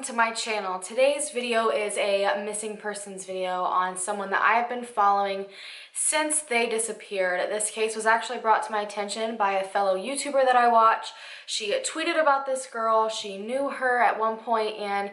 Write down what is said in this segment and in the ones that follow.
to my channel. Today's video is a missing persons video on someone that I have been following since they disappeared. This case was actually brought to my attention by a fellow YouTuber that I watch. She tweeted about this girl. She knew her at one point, and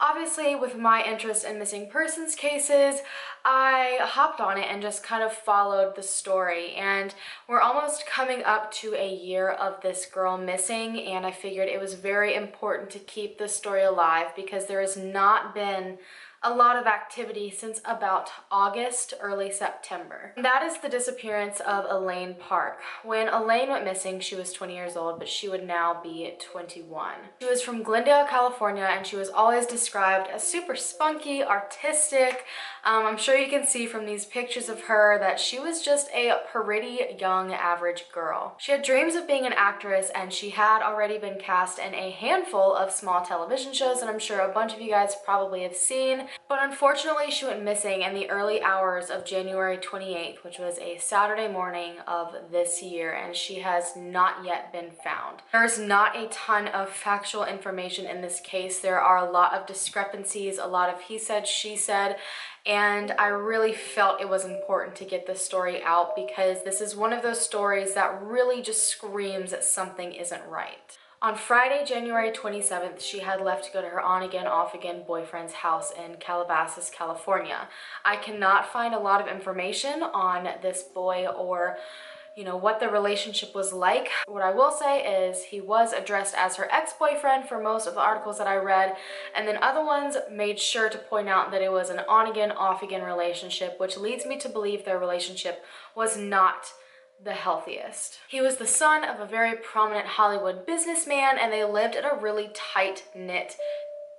obviously with my interest in missing persons cases, I hopped on it and just kind of followed the story. And we're almost coming up to a year of this girl missing, and I figured it was very important to keep this story alive because there has not been a lot of activity since about August, early September. And that is the disappearance of Elaine Park. When Elaine went missing, she was 20 years old, but she would now be 21. She was from Glendale, California, and she was always described as super spunky, artistic. I'm sure you can see from these pictures of her that she was just a pretty young, average girl. She had dreams of being an actress, and she had already been cast in a handful of small television shows that I'm sure a bunch of you guys probably have seen. But unfortunately, she went missing in the early hours of January 28th, which was a Saturday morning of this year, and she has not yet been found. There's not a ton of factual information in this case. There are a lot of discrepancies, a lot of he said, she said, and I really felt it was important to get this story out because this is one of those stories that really just screams that something isn't right. On Friday, January 27th, she had left to go to her on-again, off-again boyfriend's house in Calabasas, California. I cannot find a lot of information on this boy or what the relationship was like. What I will say is he was addressed as her ex-boyfriend for most of the articles that I read, and then other ones made sure to point out that it was an on-again, off-again relationship, which leads me to believe their relationship was not the healthiest. He was the son of a very prominent Hollywood businessman, and they lived in a really tight-knit,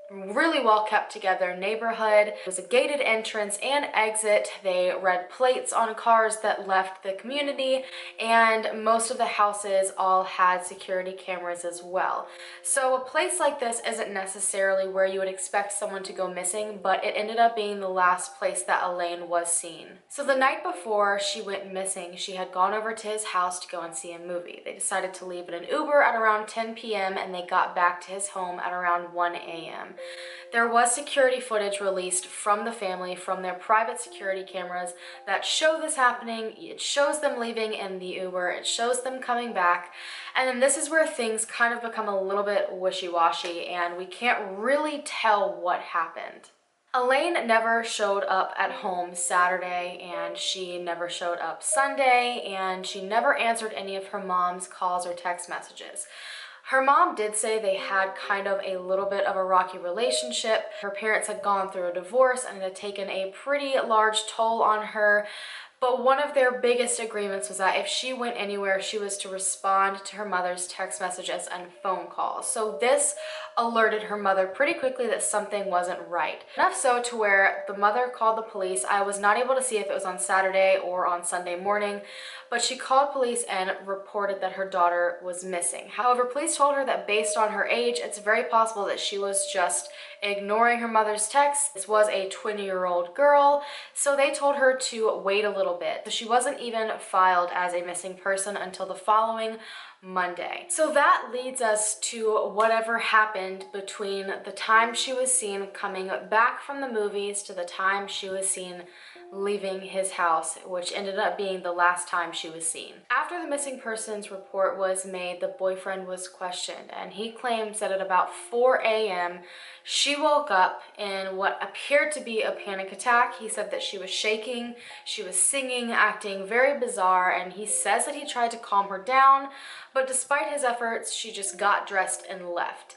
really well kept together neighborhood. It was a gated entrance and exit. They read plates on cars that left the community, and most of the houses all had security cameras as well. So a place like this isn't necessarily where you would expect someone to go missing, but it ended up being the last place that Elaine was seen. So the night before she went missing, she had gone over to his house to go and see a movie. They decided to leave in an Uber at around 10 p.m. and they got back to his home at around 1 a.m. There was security footage released from the family, from their private security cameras, that show this happening. It shows them leaving in the Uber, it shows them coming back, and then this is where things kind of become a little bit wishy-washy and we can't really tell what happened. Elaine never showed up at home Saturday, and she never showed up Sunday, and she never answered any of her mom's calls or text messages. Her mom did say they had kind of a little bit of a rocky relationship. Her parents had gone through a divorce and it had taken a pretty large toll on her. But one of their biggest agreements was that if she went anywhere, she was to respond to her mother's text messages and phone calls. So this alerted her mother pretty quickly that something wasn't right. Enough so to where the mother called the police. I was not able to see if it was on Saturday or on Sunday morning, but she called police and reported that her daughter was missing. However, police told her that based on her age, it's very possible that she was just ignoring her mother's texts. This was a 20-year-old girl, so they told her to wait a little bit. So she wasn't even filed as a missing person until the following Monday. So that leads us to whatever happened between the time she was seen coming back from the movies to the time she was seen leaving his house, which ended up being the last time she was seen. After the missing persons report was made, the boyfriend was questioned, and he claims that at about 4 a.m. she woke up in what appeared to be a panic attack. He said that she was shaking, she was singing, acting very bizarre, and he says that he tried to calm her down, but despite his efforts, she just got dressed and left.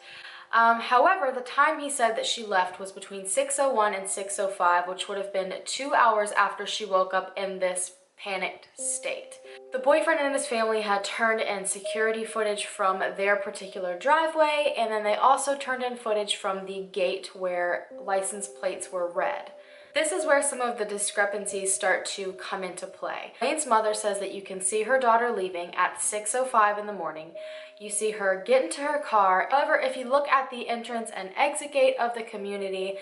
However, the time he said that she left was between 6:01 and 6:05, which would have been 2 hours after she woke up in this panicked state. The boyfriend and his family had turned in security footage from their particular driveway, and then they also turned in footage from the gate where license plates were read. This is where some of the discrepancies start to come into play. Elaine's mother says that you can see her daughter leaving at 6:05 in the morning. You see her get into her car. However, if you look at the entrance and exit gate of the community,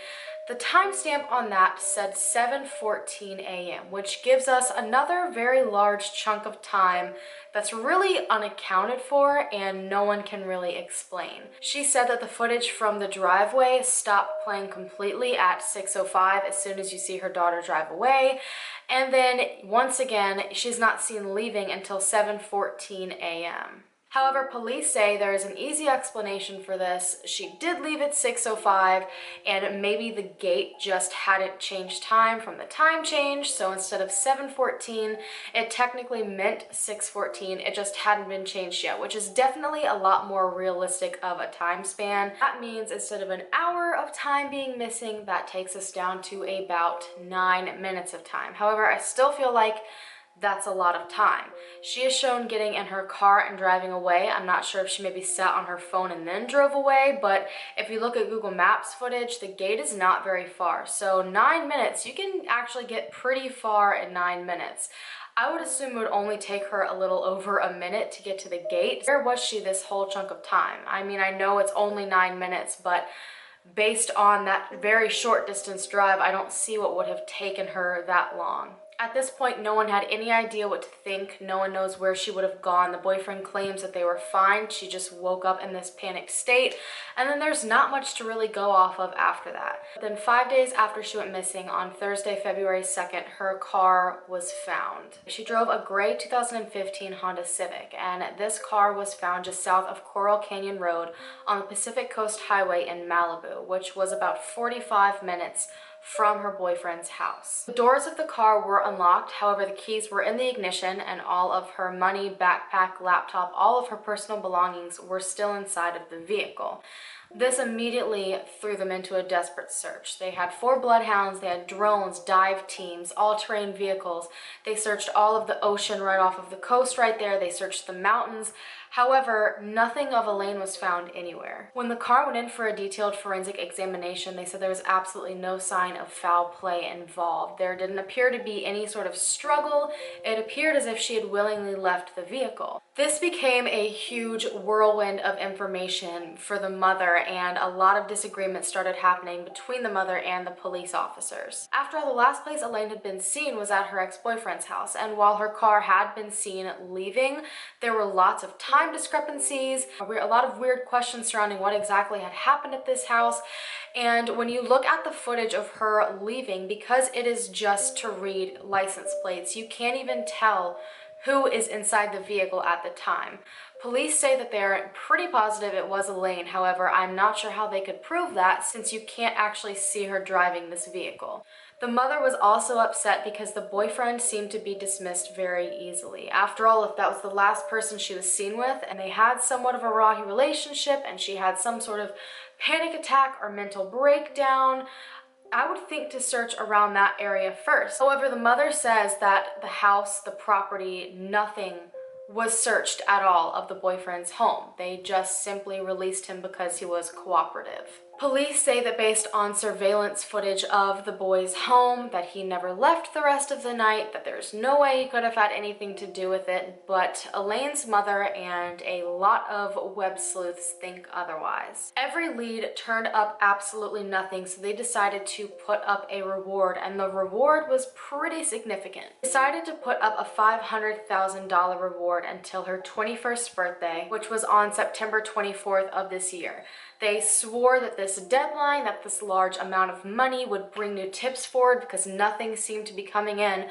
The timestamp on that said 7:14 a.m., which gives us another very large chunk of time that's really unaccounted for and no one can really explain. She said that the footage from the driveway stopped playing completely at 6:05 as soon as you see her daughter drive away. And then once again, she's not seen leaving until 7:14 a.m. However, police say there is an easy explanation for this. She did leave at 6:05 and maybe the gate just hadn't changed time from the time change. So instead of 7:14, it technically meant 6:14. It just hadn't been changed yet, which is definitely a lot more realistic of a time span. That means instead of an hour of time being missing, that takes us down to about 9 minutes of time. However, I still feel like that's a lot of time. She is shown getting in her car and driving away. I'm not sure if she maybe sat on her phone and then drove away, but if you look at Google Maps footage, the gate is not very far. So 9 minutes, you can actually get pretty far in 9 minutes. I would assume it would only take her a little over a minute to get to the gate. Where was she this whole chunk of time? I mean, I know it's only 9 minutes, but based on that very short distance drive, I don't see what would have taken her that long. At this point, no one had any idea what to think. No one knows where she would have gone. The boyfriend claims that they were fine. She just woke up in this panicked state. And then there's not much to really go off of after that. Then 5 days after she went missing, on Thursday, February 2nd, her car was found. She drove a gray 2015 Honda Civic, and this car was found just south of Coral Canyon Road on the Pacific Coast Highway in Malibu, which was about 45 minutes from her boyfriend's house. The doors of the car were unlocked, however the keys were in the ignition and all of her money, backpack, laptop, all of her personal belongings were still inside of the vehicle. This immediately threw them into a desperate search. They had 4 bloodhounds, they had drones, dive teams, all-terrain vehicles. They searched all of the ocean right off of the coast right there. They searched the mountains. However, nothing of Elaine was found anywhere. When the car went in for a detailed forensic examination, they said there was absolutely no sign of foul play involved. There didn't appear to be any sort of struggle. It appeared as if she had willingly left the vehicle. This became a huge whirlwind of information for the mother, and a lot of disagreements started happening between the mother and the police officers. After all, the last place Elaine had been seen was at her ex-boyfriend's house, and while her car had been seen leaving, there were lots of time discrepancies, a lot of weird questions surrounding what exactly had happened at this house. And when you look at the footage of her leaving, because it is just to read license plates, you can't even tell who is inside the vehicle at the time. Police say that they're pretty positive it was Elaine. However, I'm not sure how they could prove that since you can't actually see her driving this vehicle. The mother was also upset because the boyfriend seemed to be dismissed very easily. After all, if that was the last person she was seen with and they had somewhat of a rocky relationship and she had some sort of panic attack or mental breakdown, I would think to search around that area first. However, the mother says that the house, the property, nothing was searched at all of the boyfriend's home. They just simply released him because he was cooperative. Police say that based on surveillance footage of the boy's home, that he never left the rest of the night, that there's no way he could have had anything to do with it, but Elaine's mother and a lot of web sleuths think otherwise. Every lead turned up absolutely nothing, so they decided to put up a reward, and the reward was pretty significant. They decided to put up a $500,000 reward until her 21st birthday, which was on September 24th of this year. They swore that this deadline, that this large amount of money would bring new tips forward because nothing seemed to be coming in.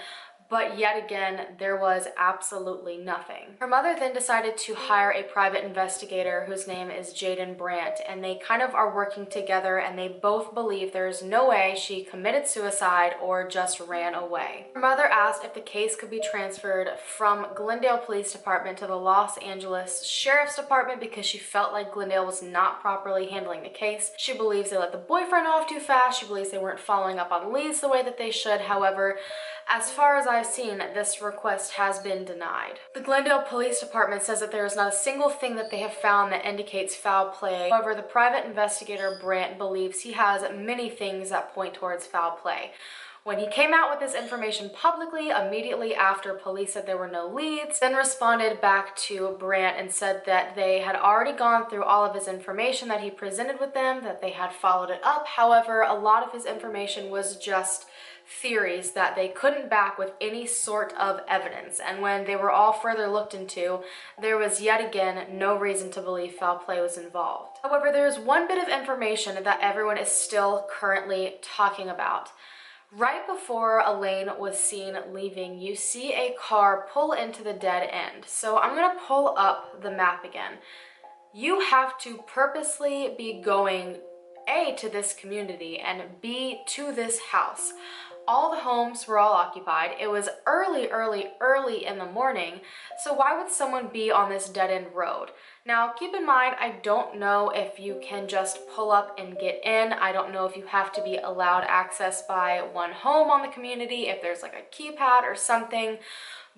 But yet again, there was absolutely nothing. Her mother then decided to hire a private investigator whose name is Jaden Brandt, and they kind of are working together, and they both believe there's no way she committed suicide or just ran away. Her mother asked if the case could be transferred from Glendale Police Department to the Los Angeles Sheriff's Department because she felt like Glendale was not properly handling the case. She believes they let the boyfriend off too fast. She believes they weren't following up on leads the way that they should. However, as far as I've seen, this request has been denied. The Glendale Police Department says that there is not a single thing that they have found that indicates foul play. However, the private investigator Brandt believes he has many things that point towards foul play. When he came out with this information publicly, immediately after police said there were no leads, then responded back to Brandt and said that they had already gone through all of his information that he presented with them, that they had followed it up. However, a lot of his information was just theories that they couldn't back with any sort of evidence. And when they were all further looked into, there was yet again no reason to believe foul play was involved. However, there's one bit of information that everyone is still currently talking about. Right before Elaine was seen leaving, you see a car pull into the dead end. So I'm gonna pull up the map again. You have to purposely be going A, to this community, and B, to this house. All the homes were all occupied. It was early in the morning. So why would someone be on this dead-end road? Now, keep in mind, I don't know if you can just pull up and get in. I don't know if you have to be allowed access by one home on the community, if there's like a keypad or something.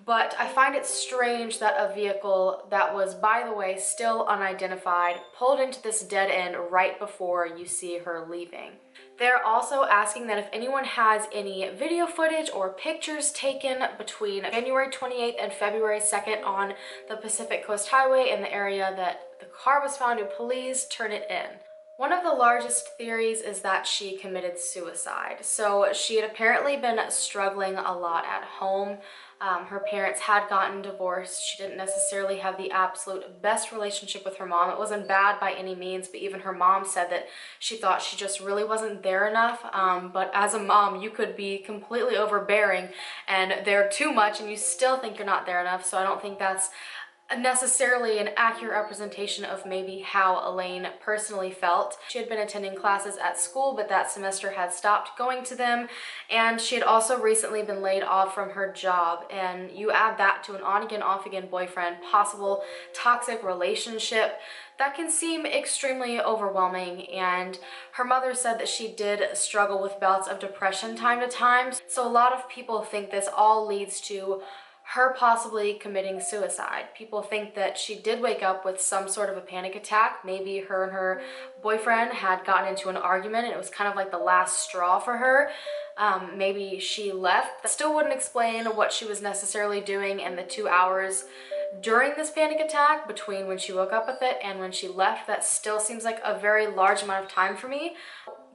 But I find it strange that a vehicle that was, by the way, still unidentified, pulled into this dead end right before you see her leaving. They're also asking that if anyone has any video footage or pictures taken between January 28th and February 2nd on the Pacific Coast Highway in the area that the car was found in, please turn it in. One of the largest theories is that she committed suicide. So she had apparently been struggling a lot at home. Her parents had gotten divorced. She didn't necessarily have the absolute best relationship with her mom. It wasn't bad by any means, but even her mom said that she thought she just really wasn't there enough. But as a mom, you could be completely overbearing and there too much and you still think you're not there enough. So I don't think that's necessarily an accurate representation of maybe how Elaine personally felt. She had been attending classes at school, but that semester had stopped going to them, and she had also recently been laid off from her job. And you add that to an on-again, off-again boyfriend, possible toxic relationship, that can seem extremely overwhelming. And her mother said that she did struggle with bouts of depression time to time. So a lot of people think this all leads to her possibly committing suicide. People think that she did wake up with some sort of a panic attack. Maybe her and her boyfriend had gotten into an argument and it was kind of like the last straw for her. Maybe she left. That still wouldn't explain what she was necessarily doing in the 2 hours during this panic attack between when she woke up with it and when she left. That still seems like a very large amount of time for me.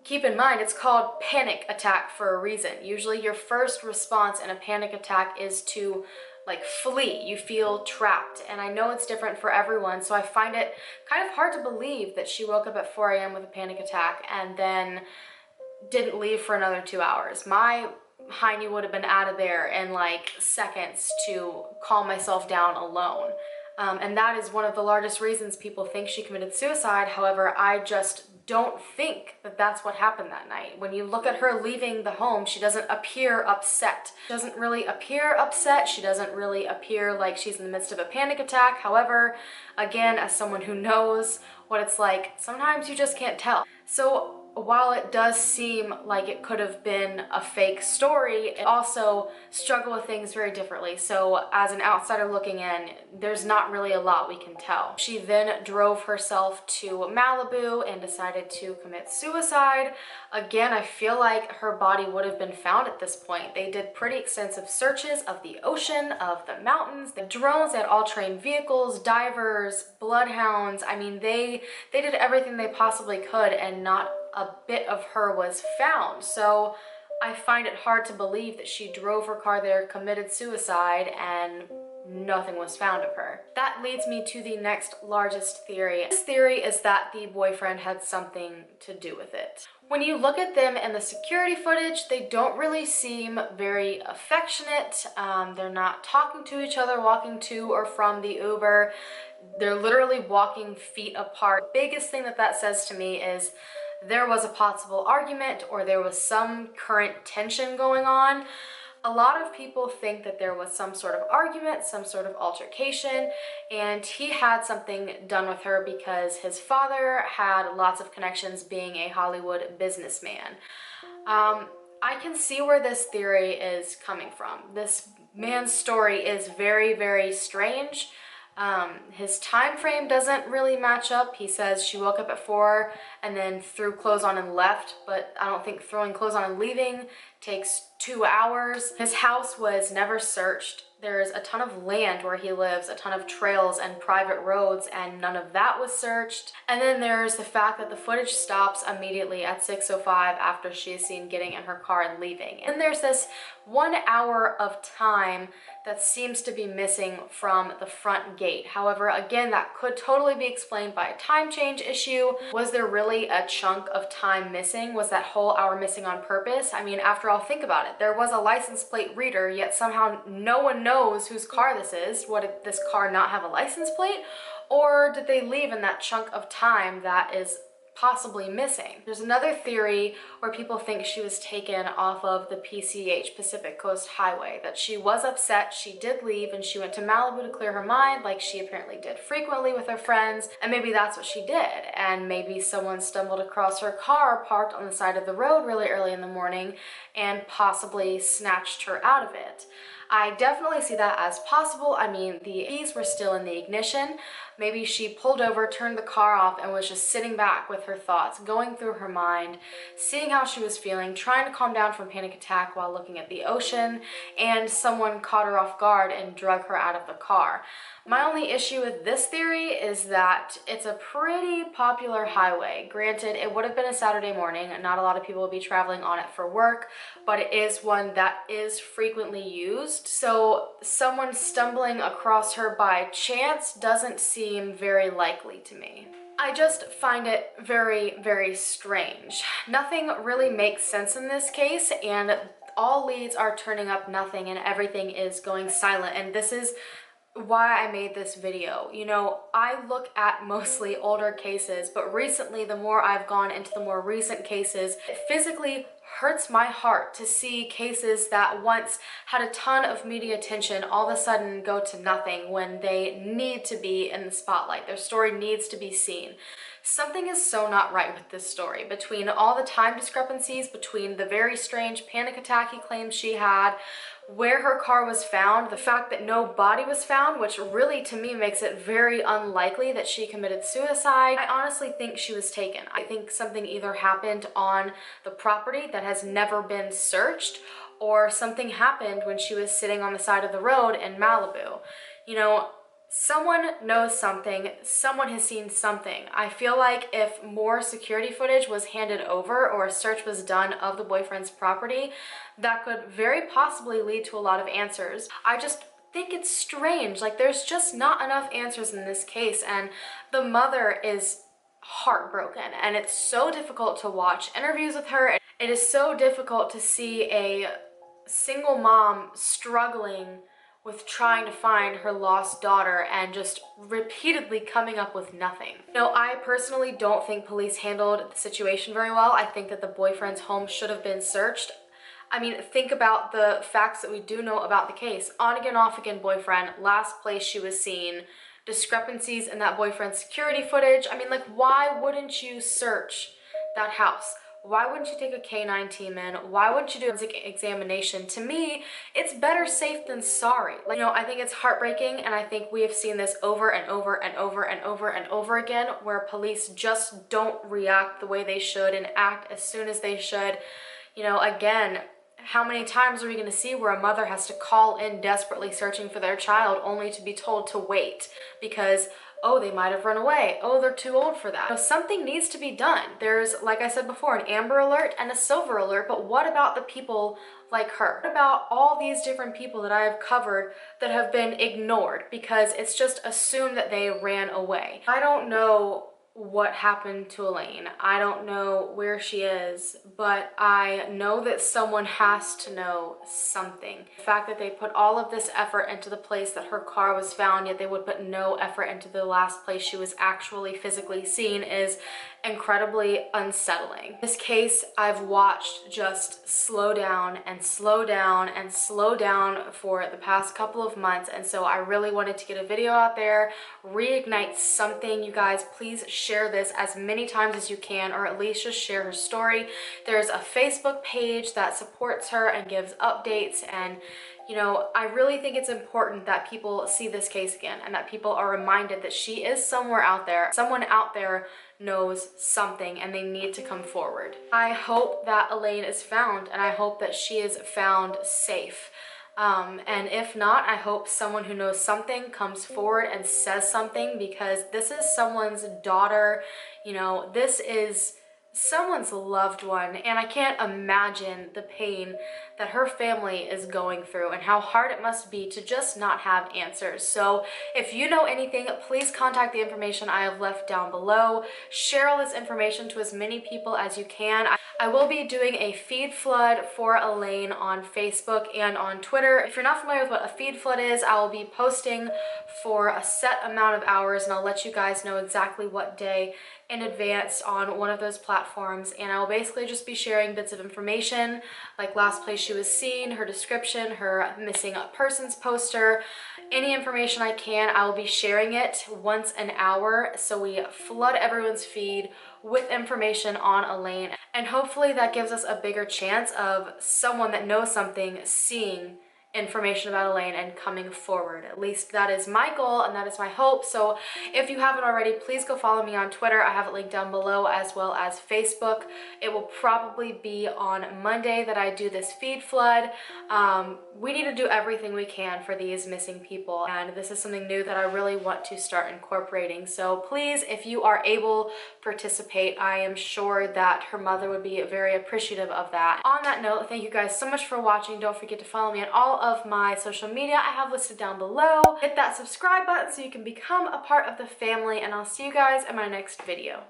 Keep in mind, it's called panic attack for a reason. Usually your first response in a panic attack is to like flee. You feel trapped. And I know it's different for everyone, so I find it kind of hard to believe that she woke up at 4 a.m. with a panic attack and then didn't leave for another 2 hours. My hiney would have been out of there in like seconds to calm myself down alone. And that is one of the largest reasons people think she committed suicide. However, I just don't think that that's what happened that night. When you look at her leaving the home, she doesn't appear upset. She doesn't really appear upset. She doesn't really appear like she's in the midst of a panic attack. However, again, as someone who knows what it's like, sometimes you just can't tell. So while it does seem like it could have been a fake story, it also struggle with things very differently. So as an outsider looking in, there's not really a lot we can tell. She then drove herself to Malibu and decided to commit suicide. Again, I feel like her body would have been found at this point. They did pretty extensive searches of the ocean, of the mountains, the drones, they had all-terrain vehicles, divers, bloodhounds. I mean, they did everything they possibly could and not a bit of her was found. So I find it hard to believe that she drove her car there, committed suicide, and nothing was found of her. That leads me to the next largest theory. This theory is that the boyfriend had something to do with it. When you look at them in the security footage, they don't really seem very affectionate. They're not talking to each other, walking to or from the Uber. They're literally walking feet apart. The biggest thing that says to me is there was a possible argument or there was some current tension going on. A lot of people think that there was some sort of argument, some sort of altercation, and he had something done with her because his father had lots of connections being a Hollywood businessman. I can see where this theory is coming from. This man's story is very, very strange. His time frame doesn't really match up. He says she woke up at 4 and then threw clothes on and left, but I don't think throwing clothes on and leaving takes 2 hours. His house was never searched. There's a ton of land where he lives, a ton of trails and private roads, and none of that was searched. And then there's the fact that the footage stops immediately at 6:05 after she is seen getting in her car and leaving. And there's this 1 hour of time that seems to be missing from the front gate. However, again, that could totally be explained by a time change issue. Was there really a chunk of time missing? Was that whole hour missing on purpose? I mean, after all, think about it. There was a license plate reader, yet somehow no one knows whose car this is. What, did this car not have a license plate? Or did they leave in that chunk of time that is possibly missing? There's another theory where people think she was taken off of the PCH, Pacific Coast Highway, that she was upset, she did leave, and she went to Malibu to clear her mind, like she apparently did frequently with her friends, and maybe that's what she did, and maybe someone stumbled across her car parked on the side of the road really early in the morning and possibly snatched her out of it. I definitely see that as possible. I mean, the keys were still in the ignition. Maybe she pulled over, turned the car off, and was just sitting back with her thoughts, going through her mind, seeing how she was feeling, trying to calm down from panic attack while looking at the ocean, and someone caught her off guard and drug her out of the car. My only issue with this theory is that it's a pretty popular highway. Granted, it would have been a Saturday morning, and not a lot of people will be traveling on it for work, but it is one that is frequently used. So someone stumbling across her by chance doesn't seem very likely to me. I just find it very, very strange. Nothing really makes sense in this case, and all leads are turning up nothing, and everything is going silent. And this is why I made this video. You know, I look at mostly older cases, but recently, the more I've gone into the more recent cases, it physically hurts my heart to see cases that once had a ton of media attention all of a sudden go to nothing when they need to be in the spotlight. Their story needs to be seen. Something is so not right with this story. Between all the time discrepancies, between the very strange panic attack he claims she had, where her car was found, the fact that no body was found, which really to me makes it very unlikely that she committed suicide. I honestly think she was taken. I think something either happened on the property that has never been searched, or something happened when she was sitting on the side of the road in Malibu. You know, someone knows something, someone has seen something. I feel like if more security footage was handed over or a search was done of the boyfriend's property, that could very possibly lead to a lot of answers. I just think it's strange. Like, there's just not enough answers in this case, and the mother is heartbroken, and it's so difficult to watch interviews with her. It is so difficult to see a single mom struggling with trying to find her lost daughter and just repeatedly coming up with nothing. No, I personally don't think police handled the situation very well. I think that the boyfriend's home should have been searched. I mean, think about the facts that we do know about the case. On again, off again boyfriend, last place she was seen, discrepancies in that boyfriend's security footage. I mean, like, why wouldn't you search that house? Why wouldn't you take a K-9 team in? Why wouldn't you do an examination? To me, it's better safe than sorry. Like, you know, I think it's heartbreaking, and I think we have seen this over and over and over and over and over again, where police just don't react the way they should and act as soon as they should. You know, again, how many times are we going to see where a mother has to call in desperately searching for their child only to be told to wait because, oh, they might have run away. Oh, they're too old for that. So something needs to be done. There's, like I said before, an Amber Alert and a Silver Alert, but what about the people like her? What about all these different people that I have covered that have been ignored because it's just assumed that they ran away? I don't know what happened to Elaine. I don't know where she is, but I know that someone has to know something. The fact that they put all of this effort into the place that her car was found, yet they would put no effort into the last place she was actually physically seen, is incredibly unsettling. This case I've watched just slow down and slow down and slow down for the past couple of months, and so I really wanted to get a video out there, reignite something. You guys, please share this as many times as you can, or at least just share her story. There's a Facebook page that supports her and gives updates, and you know, I really think it's important that people see this case again and that people are reminded that she is somewhere out there. Someone out there knows something and they need to come forward. I hope that Elaine is found, and I hope that she is found safe. And if not, I hope someone who knows something comes forward and says something, because this is someone's daughter. You know, this is someone's loved one, and I can't imagine the pain that her family is going through and how hard it must be to just not have answers. So if you know anything, please contact the information I have left down below. Share all this information to as many people as you can. I will be doing a feed flood for Elaine on Facebook and on Twitter. If you're not familiar with what a feed flood is, I will be posting for a set amount of hours, and I'll let you guys know exactly what day in advance on one of those platforms, and I will basically just be sharing bits of information like last place she was seen, her description, her missing persons poster, any information I can. I will be sharing it once an hour, so we flood everyone's feed with information on Elaine, and hopefully that gives us a bigger chance of someone that knows something seeing information about Elaine and coming forward. At least that is my goal and that is my hope. So if you haven't already, please go follow me on Twitter. I have it linked down below, as well as Facebook. It will probably be on Monday that I do this feed flood. We need to do everything we can for these missing people, and this is something new that I really want to start incorporating. So please, if you are able, participate. I am sure that her mother would be very appreciative of that. On that note, thank you guys so much for watching. Don't forget to follow me on all of my social media I have listed down below. Hit that subscribe button so you can become a part of the family, and I'll see you guys in my next video.